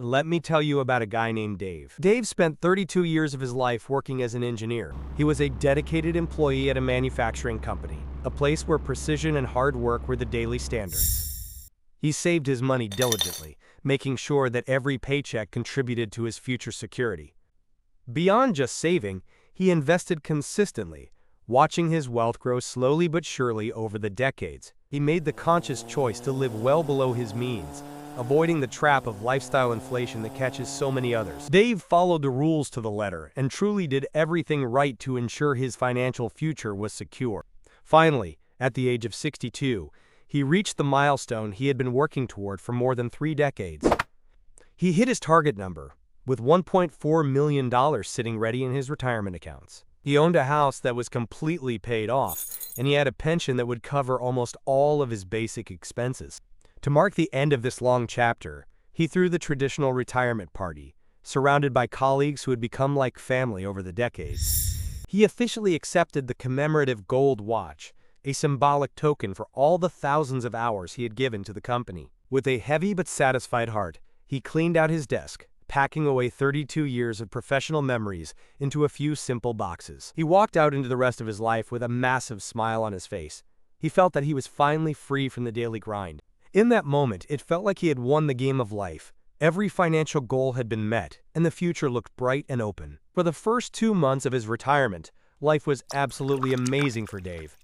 Let me tell you about a guy named Dave. Dave spent 32 years of his life working as an engineer. He was a dedicated employee at a manufacturing company, a place where precision and hard work were the daily standards. He saved his money diligently, making sure that every paycheck contributed to his future security. Beyond just saving, he invested consistently, watching his wealth grow slowly but surely over the decades. He made the conscious choice to live well below his means, avoiding the trap of lifestyle inflation that catches so many others. Dave followed the rules to the letter and truly did everything right to ensure his financial future was secure. Finally, at the age of 62, he reached the milestone he had been working toward for more than 3 decades. He hit his target number, with $1.4 million sitting ready in his retirement accounts. He owned a house that was completely paid off, and he had a pension that would cover almost all of his basic expenses. To mark the end of this long chapter, he threw the traditional retirement party, surrounded by colleagues who had become like family over the decades. He officially accepted the commemorative gold watch, a symbolic token for all the thousands of hours he had given to the company. With a heavy but satisfied heart, he cleaned out his desk, packing away 32 years of professional memories into a few simple boxes. He walked out into the rest of his life with a massive smile on his face. He felt that he was finally free from the daily grind. In that moment, it felt like he had won the game of life. Every financial goal had been met, and the future looked bright and open. For the first 2 months of his retirement, life was absolutely amazing for Dave.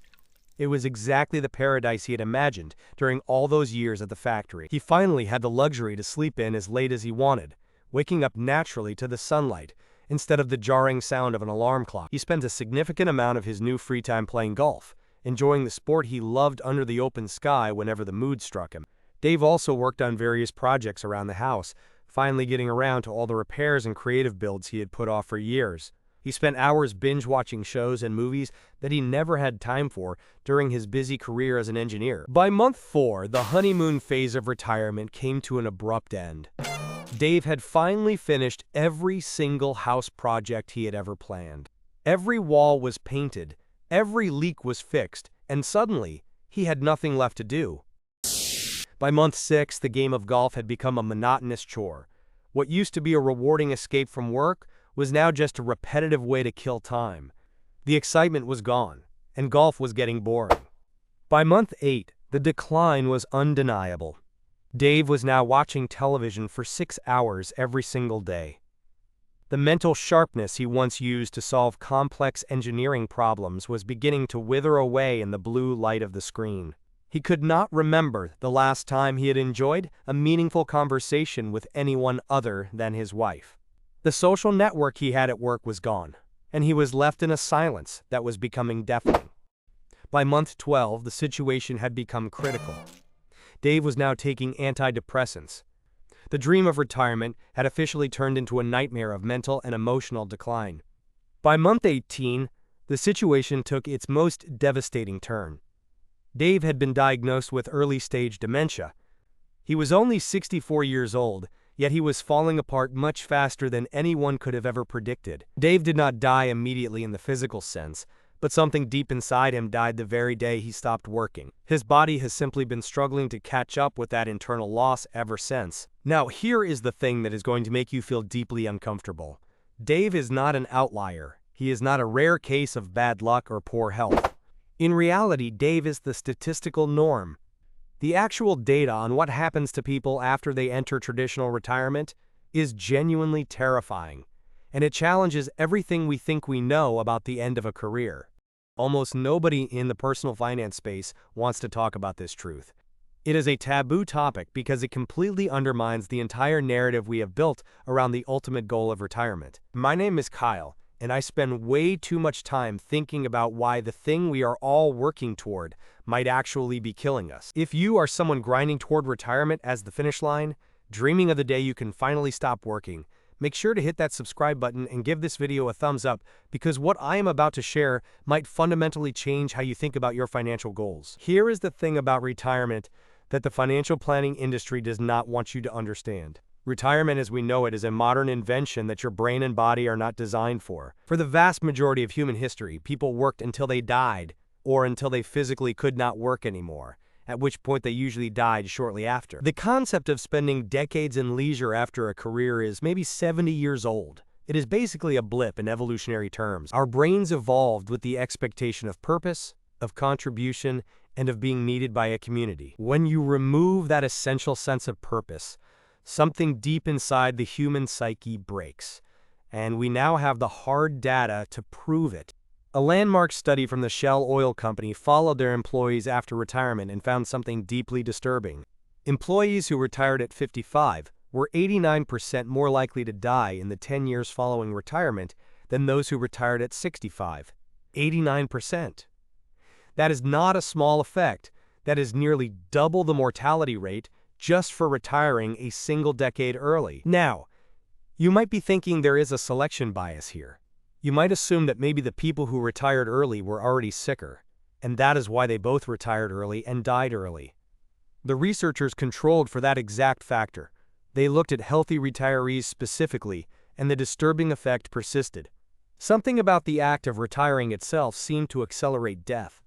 It was exactly the paradise he had imagined during all those years at the factory. He finally had the luxury to sleep in as late as he wanted, waking up naturally to the sunlight, instead of the jarring sound of an alarm clock. He spent a significant amount of his new free time playing golf, enjoying the sport he loved under the open sky whenever the mood struck him. Dave also worked on various projects around the house, finally getting around to all the repairs and creative builds he had put off for years. He spent hours binge-watching shows and movies that he never had time for during his busy career as an engineer. By month 4, the honeymoon phase of retirement came to an abrupt end. Dave had finally finished every single house project he had ever planned. Every wall was painted, every leak was fixed, and suddenly, he had nothing left to do. By month 6, the game of golf had become a monotonous chore. What used to be a rewarding escape from work was now just a repetitive way to kill time. The excitement was gone, and golf was getting boring. By month 8, the decline was undeniable. Dave was now watching television for 6 hours every single day. The mental sharpness he once used to solve complex engineering problems was beginning to wither away in the blue light of the screen. He could not remember the last time he had enjoyed a meaningful conversation with anyone other than his wife. The social network he had at work was gone, and he was left in a silence that was becoming deafening. By month 12, the situation had become critical. Dave was now taking antidepressants. The dream of retirement had officially turned into a nightmare of mental and emotional decline. By month 18, the situation took its most devastating turn. Dave had been diagnosed with early-stage dementia. He was only 64 years old, yet he was falling apart much faster than anyone could have ever predicted. Dave did not die immediately in the physical sense, but something deep inside him died the very day he stopped working. His body has simply been struggling to catch up with that internal loss ever since. Now, here is the thing that is going to make you feel deeply uncomfortable. Dave is not an outlier. He is not a rare case of bad luck or poor health. In reality, Dave is the statistical norm. The actual data on what happens to people after they enter traditional retirement is genuinely terrifying, and it challenges everything we think we know about the end of a career. Almost nobody in the personal finance space wants to talk about this truth. It is a taboo topic because it completely undermines the entire narrative we have built around the ultimate goal of retirement. My name is Kyle, and I spend way too much time thinking about why the thing we are all working toward might actually be killing us. If you are someone grinding toward retirement as the finish line, dreaming of the day you can finally stop working, make sure to hit that subscribe button and give this video a thumbs up, because what I am about to share might fundamentally change how you think about your financial goals. Here is the thing about retirement that the financial planning industry does not want you to understand. Retirement as we know it is a modern invention that your brain and body are not designed for. For the vast majority of human history, people worked until they died or until they physically could not work anymore. at which point they usually died shortly after. The concept of spending decades in leisure after a career is maybe 70 years old. It is basically a blip in evolutionary terms. Our brains evolved with the expectation of purpose, of contribution, and of being needed by a community. When you remove that essential sense of purpose, something deep inside the human psyche breaks. And we now have the hard data to prove it. A landmark study from the Shell Oil Company followed their employees after retirement and found something deeply disturbing. Employees who retired at 55 were 89% more likely to die in the 10 years following retirement than those who retired at 65. 89%. That is not a small effect. That is nearly double the mortality rate just for retiring a single decade early. Now, you might be thinking there is a selection bias here. You might assume that maybe the people who retired early were already sicker, and that is why they both retired early and died early. The researchers controlled for that exact factor. They looked at healthy retirees specifically, and the disturbing effect persisted. Something about the act of retiring itself seemed to accelerate death.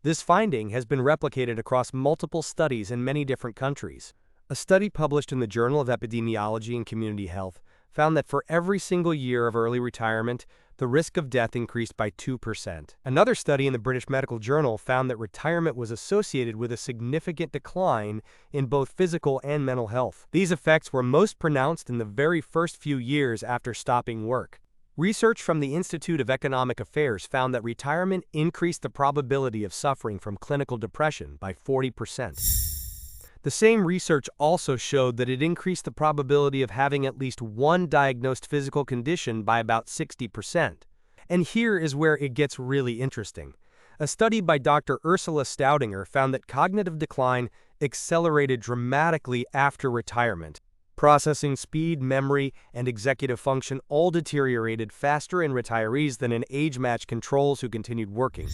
This finding has been replicated across multiple studies in many different countries. A study published in the Journal of Epidemiology and Community Health found that for every single year of early retirement, the risk of death increased by 2%. Another study in the British Medical Journal found that retirement was associated with a significant decline in both physical and mental health. These effects were most pronounced in the very first few years after stopping work. Research from the Institute of Economic Affairs found that retirement increased the probability of suffering from clinical depression by 40%. The same research also showed that it increased the probability of having at least one diagnosed physical condition by about 60%. And here is where it gets really interesting. A study by Dr. Ursula Staudinger found that cognitive decline accelerated dramatically after retirement. Processing speed, memory, and executive function all deteriorated faster in retirees than in age-matched controls who continued working.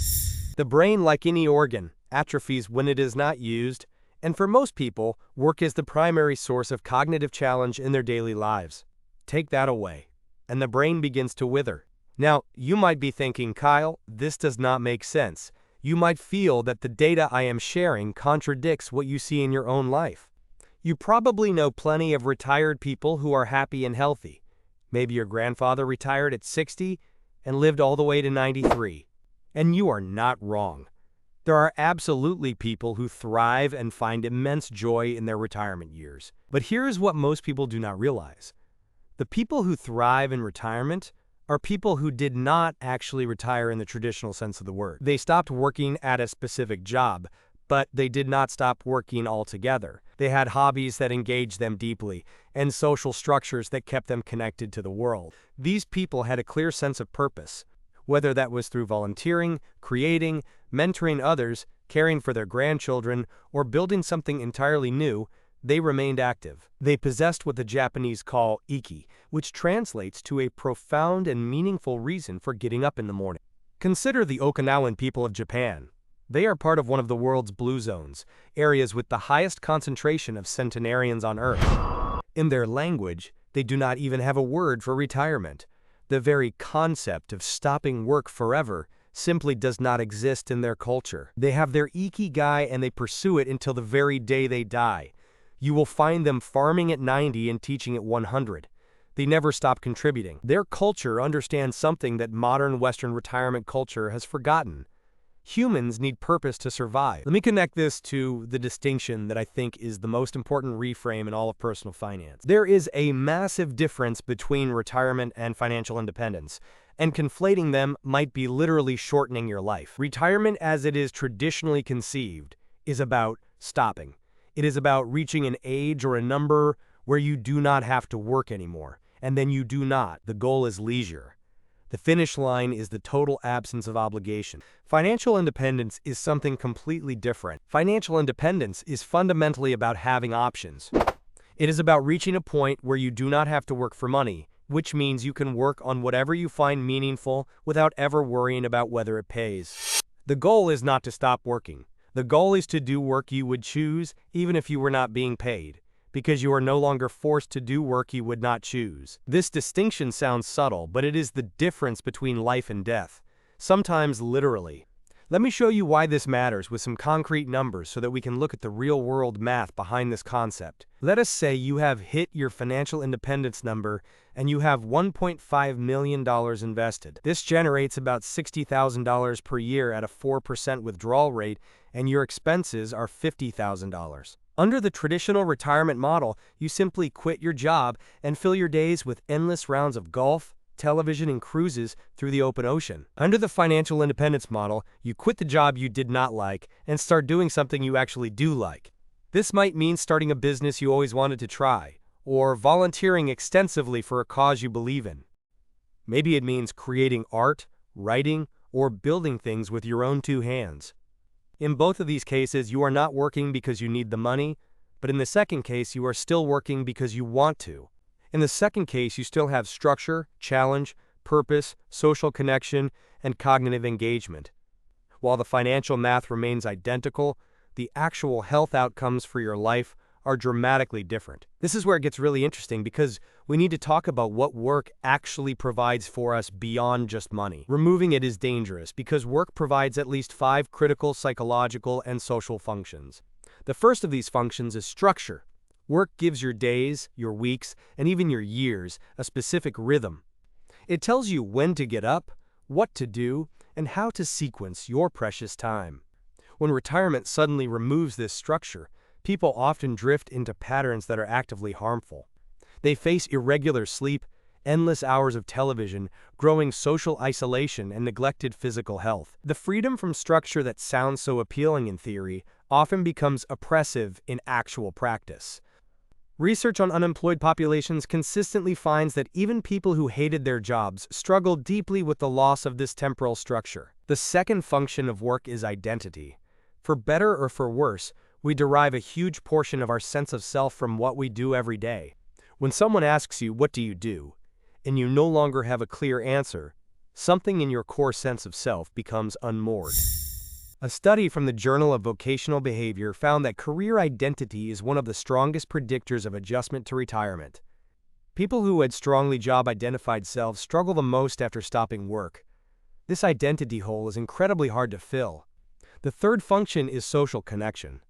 The brain, like any organ, atrophies when it is not used, and for most people, work is the primary source of cognitive challenge in their daily lives. Take that away, and the brain begins to wither. Now, you might be thinking, Kyle, this does not make sense. You might feel that the data I am sharing contradicts what you see in your own life. You probably know plenty of retired people who are happy and healthy. Maybe your grandfather retired at 60 and lived all the way to 93. And you are not wrong. There are absolutely people who thrive and find immense joy in their retirement years. But here is what most people do not realize. The people who thrive in retirement are people who did not actually retire in the traditional sense of the word. They stopped working at a specific job, but they did not stop working altogether. They had hobbies that engaged them deeply, and social structures that kept them connected to the world. These people had a clear sense of purpose. Whether that was through volunteering, creating, mentoring others, caring for their grandchildren, or building something entirely new, they remained active. They possessed what the Japanese call iki, which translates to a profound and meaningful reason for getting up in the morning. Consider the Okinawan people of Japan. They are part of one of the world's blue zones, areas with the highest concentration of centenarians on Earth. In their language, they do not even have a word for retirement. The very concept of stopping work forever simply does not exist in their culture. They have their ikigai and they pursue it until the very day they die. You will find them farming at 90 and teaching at 100. They never stop contributing. Their culture understands something that modern Western retirement culture has forgotten. Humans need purpose to survive. Let me connect this to the distinction that I think is the most important reframe in all of personal finance. There is a massive difference between retirement and financial independence, and conflating them might be literally shortening your life. Retirement, as it is traditionally conceived, is about stopping. It is about reaching an age or a number where you do not have to work anymore, and then you do not. The goal is leisure. The finish line is the total absence of obligation. Financial independence is something completely different. Financial independence is fundamentally about having options. It is about reaching a point where you do not have to work for money, which means you can work on whatever you find meaningful without ever worrying about whether it pays. The goal is not to stop working. The goal is to do work you would choose even if you were not being paid, because you are no longer forced to do work you would not choose. This distinction sounds subtle, but it is the difference between life and death, sometimes literally. Let me show you why this matters with some concrete numbers so that we can look at the real-world math behind this concept. Let us say you have hit your financial independence number and you have $1.5 million invested. This generates about $60,000 per year at a 4% withdrawal rate, and your expenses are $50,000. Under the traditional retirement model, you simply quit your job and fill your days with endless rounds of golf, television, and cruises through the open ocean. Under the financial independence model, you quit the job you did not like and start doing something you actually do like. This might mean starting a business you always wanted to try, or volunteering extensively for a cause you believe in. Maybe it means creating art, writing, or building things with your own two hands. In both of these cases, you are not working because you need the money, but in the second case, you are still working because you want to. In the second case, you still have structure, challenge, purpose, social connection, and cognitive engagement. While the financial math remains identical, the actual health outcomes for your life are dramatically different. This is where it gets really interesting because we need to talk about what work actually provides for us beyond just money. Removing it is dangerous because work provides at least 5 critical psychological and social functions. The first of these functions is structure. Work gives your days, your weeks, and even your years a specific rhythm. It tells you when to get up, what to do, and how to sequence your precious time. When retirement suddenly removes this structure, people often drift into patterns that are actively harmful. They face irregular sleep, endless hours of television, growing social isolation, and neglected physical health. The freedom from structure that sounds so appealing in theory often becomes oppressive in actual practice. Research on unemployed populations consistently finds that even people who hated their jobs struggle deeply with the loss of this temporal structure. The second function of work is identity. For better or for worse, we derive a huge portion of our sense of self from what we do every day. When someone asks you, "What do you do?" and you no longer have a clear answer, something in your core sense of self becomes unmoored. A study from the Journal of Vocational Behavior found that career identity is one of the strongest predictors of adjustment to retirement. People who had strongly job-identified selves struggle the most after stopping work. This identity hole is incredibly hard to fill. The third function is social connection.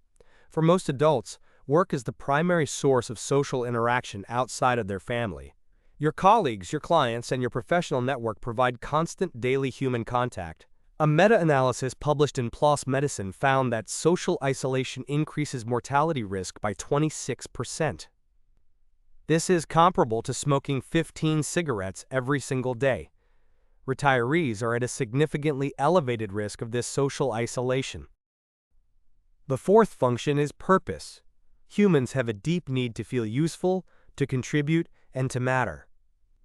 For most adults, work is the primary source of social interaction outside of their family. Your colleagues, your clients, and your professional network provide constant daily human contact. A meta-analysis published in PLOS Medicine found that social isolation increases mortality risk by 26%. This is comparable to smoking 15 cigarettes every single day. Retirees are at a significantly elevated risk of this social isolation. The fourth function is purpose. Humans have a deep need to feel useful, to contribute, and to matter.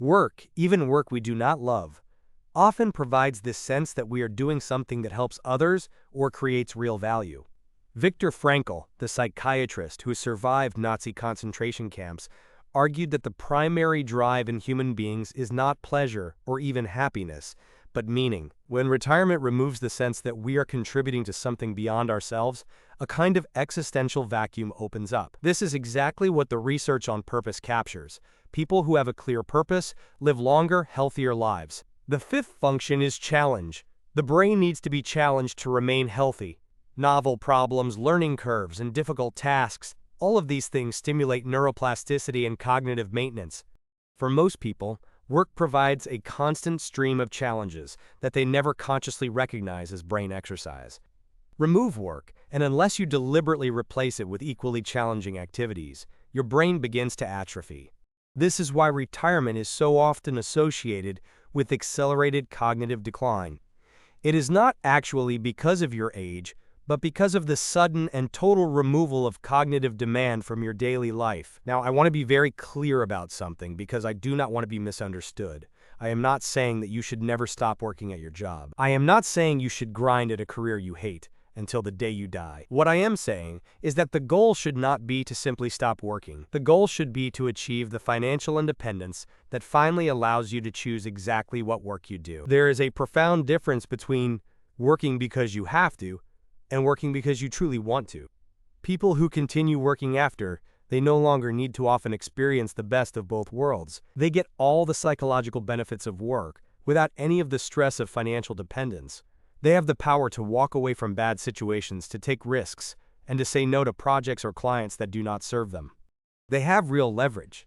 Work, even work we do not love, often provides this sense that we are doing something that helps others or creates real value. Viktor Frankl, the psychiatrist who survived Nazi concentration camps, argued that the primary drive in human beings is not pleasure or even happiness, but meaning. When retirement removes the sense that we are contributing to something beyond ourselves, a kind of existential vacuum opens up. This is exactly what the research on purpose captures. People who have a clear purpose live longer, healthier lives. The fifth function is challenge. The brain needs to be challenged to remain healthy. Novel problems, learning curves, and difficult tasks, all of these things stimulate neuroplasticity and cognitive maintenance. For most people, work provides a constant stream of challenges that they never consciously recognize as brain exercise. Remove work, and unless you deliberately replace it with equally challenging activities, your brain begins to atrophy. This is why retirement is so often associated with accelerated cognitive decline. It is not actually because of your age, but because of the sudden and total removal of cognitive demand from your daily life. Now, I want to be very clear about something because I do not want to be misunderstood. I am not saying that you should never stop working at your job. I am not saying you should grind at a career you hate until the day you die. What I am saying is that the goal should not be to simply stop working. The goal should be to achieve the financial independence that finally allows you to choose exactly what work you do. There is a profound difference between working because you have to and working because you truly want to. People who continue working after, they no longer need to often experience the best of both worlds. They get all the psychological benefits of work without any of the stress of financial dependence. They have the power to walk away from bad situations, to take risks, and to say no to projects or clients that do not serve them. They have real leverage.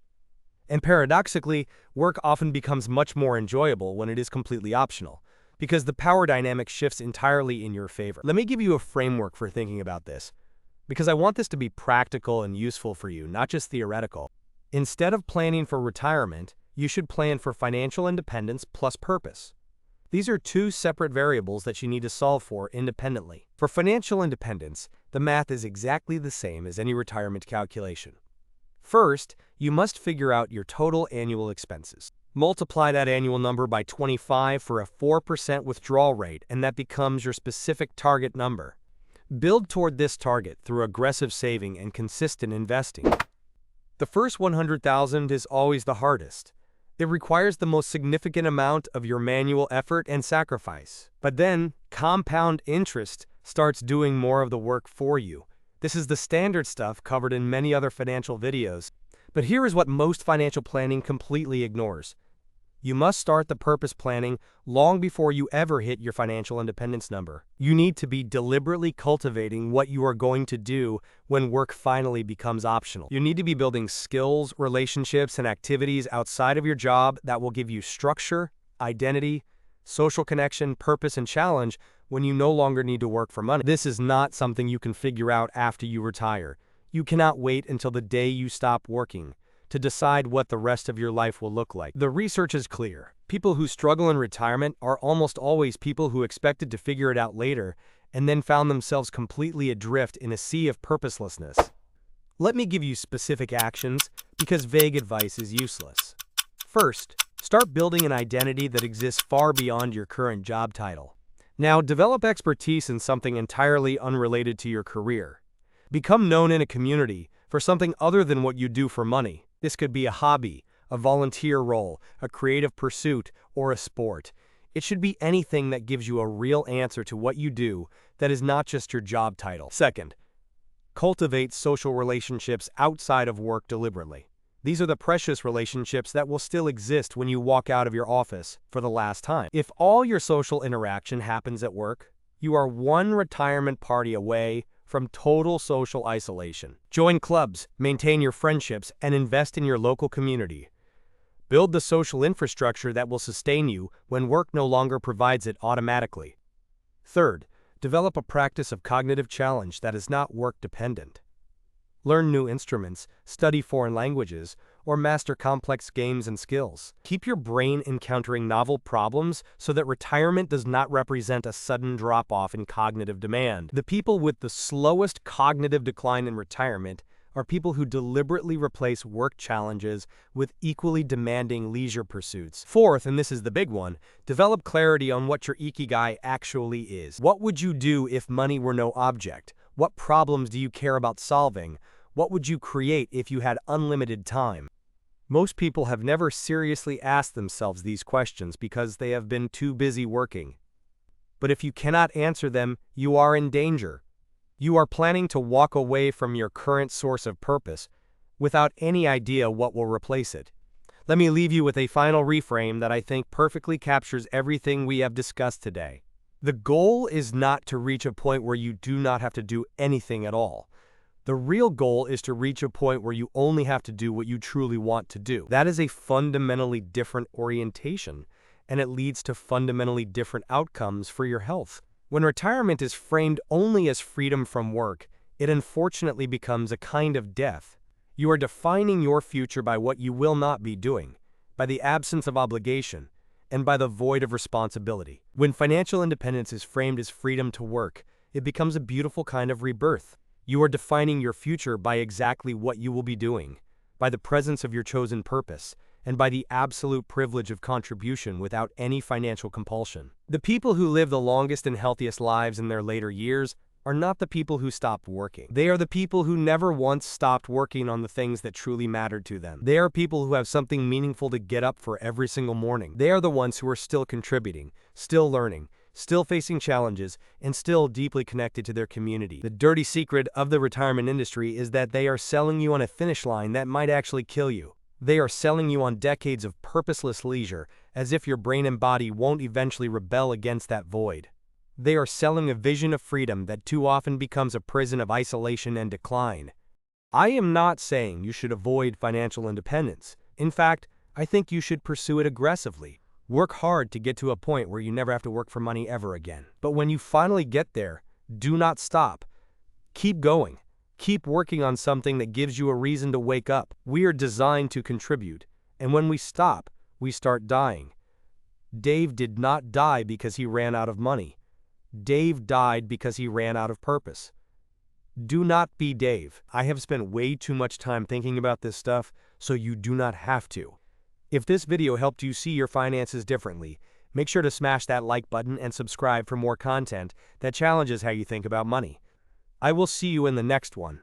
And paradoxically, work often becomes much more enjoyable when it is completely optional, because the power dynamic shifts entirely in your favor. Let me give you a framework for thinking about this, because I want this to be practical and useful for you, not just theoretical. Instead of planning for retirement, you should plan for financial independence plus purpose. These are two separate variables that you need to solve for independently. For financial independence, the math is exactly the same as any retirement calculation. First, you must figure out your total annual expenses. Multiply that annual number by 25 for a 4% withdrawal rate, and that becomes your specific target number. Build toward this target through aggressive saving and consistent investing. The first $100,000 is always the hardest. It requires the most significant amount of your manual effort and sacrifice. But then, compound interest starts doing more of the work for you. This is the standard stuff covered in many other financial videos. But here is what most financial planning completely ignores. You must start the purpose planning long before you ever hit your financial independence number. You need to be deliberately cultivating what you are going to do when work finally becomes optional. You need to be building skills, relationships, and activities outside of your job that will give you structure, identity, social connection, purpose, and challenge when you no longer need to work for money. This is not something you can figure out after you retire. You cannot wait until the day you stop working to decide what the rest of your life will look like. The research is clear. People who struggle in retirement are almost always people who expected to figure it out later and then found themselves completely adrift in a sea of purposelessness. Let me give you specific actions, because vague advice is useless. First, start building an identity that exists far beyond your current job title. Now, develop expertise in something entirely unrelated to your career. Become known in a community for something other than what you do for money. This could be a hobby, a volunteer role, a creative pursuit, or a sport. It should be anything that gives you a real answer to what you do that is not just your job title. Second, cultivate social relationships outside of work deliberately. These are the precious relationships that will still exist when you walk out of your office for the last time. If all your social interaction happens at work, you are one retirement party away from total social isolation. Join clubs, maintain your friendships, and invest in your local community. Build the social infrastructure that will sustain you when work no longer provides it automatically. Third, develop a practice of cognitive challenge that is not work-dependent. Learn new instruments, study foreign languages, or master complex games and skills. Keep your brain encountering novel problems so that retirement does not represent a sudden drop-off in cognitive demand. The people with the slowest cognitive decline in retirement are people who deliberately replace work challenges with equally demanding leisure pursuits. Fourth, and this is the big one, develop clarity on what your ikigai actually is. What would you do if money were no object? What problems do you care about solving? What would you create if you had unlimited time? Most people have never seriously asked themselves these questions because they have been too busy working. But if you cannot answer them, you are in danger. You are planning to walk away from your current source of purpose without any idea what will replace it. Let me leave you with a final reframe that I think perfectly captures everything we have discussed today. The goal is not to reach a point where you do not have to do anything at all. The real goal is to reach a point where you only have to do what you truly want to do. That is a fundamentally different orientation, and it leads to fundamentally different outcomes for your health. When retirement is framed only as freedom from work, it unfortunately becomes a kind of death. You are defining your future by what you will not be doing, by the absence of obligation, and by the void of responsibility. When financial independence is framed as freedom to work, it becomes a beautiful kind of rebirth. You are defining your future by exactly what you will be doing, by the presence of your chosen purpose, and by the absolute privilege of contribution without any financial compulsion. The people who live the longest and healthiest lives in their later years are not the people who stopped working. They are the people who never once stopped working on the things that truly mattered to them. They are people who have something meaningful to get up for every single morning. They are the ones who are still contributing, still learning, still facing challenges, and still deeply connected to their community. The dirty secret of the retirement industry is that they are selling you on a finish line that might actually kill you. They are selling you on decades of purposeless leisure, as if your brain and body won't eventually rebel against that void. They are selling a vision of freedom that too often becomes a prison of isolation and decline. I am not saying you should avoid financial independence. In fact, I think you should pursue it aggressively. Work hard to get to a point where you never have to work for money ever again. But when you finally get there, do not stop. Keep going. Keep working on something that gives you a reason to wake up. We are designed to contribute, and when we stop, we start dying. Dave did not die because he ran out of money. Dave died because he ran out of purpose. Do not be Dave. I have spent way too much time thinking about this stuff, so you do not have to. If this video helped you see your finances differently, make sure to smash that like button and subscribe for more content that challenges how you think about money. I will see you in the next one.